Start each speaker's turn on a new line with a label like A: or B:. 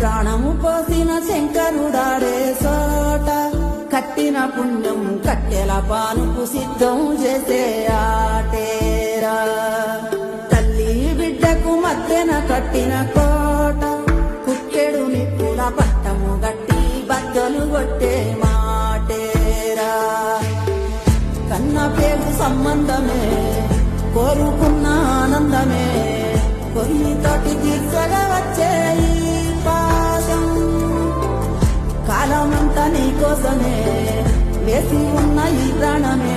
A: ప్రాణము పోసిన శంకరుడాడే సోట కట్టిన పుణ్యం కట్టెల పానుకు సిద్ధం చేసే ఆటేరా తల్లి బిడ్డకు మధ్యన కట్టిన కోట కుక్కెడు నిప్పుల పట్టము గట్టి బద్దలు కొట్టే మాటేరా కన్న పేరు సంబంధమే కోరుకున్న ఆనందమే కొయ్యితోటి తీర్చగా వచ్చే ఈ పాశం కాలమంతా నీ కోసమే వేసి ఉన్న ఈ ప్రాణమే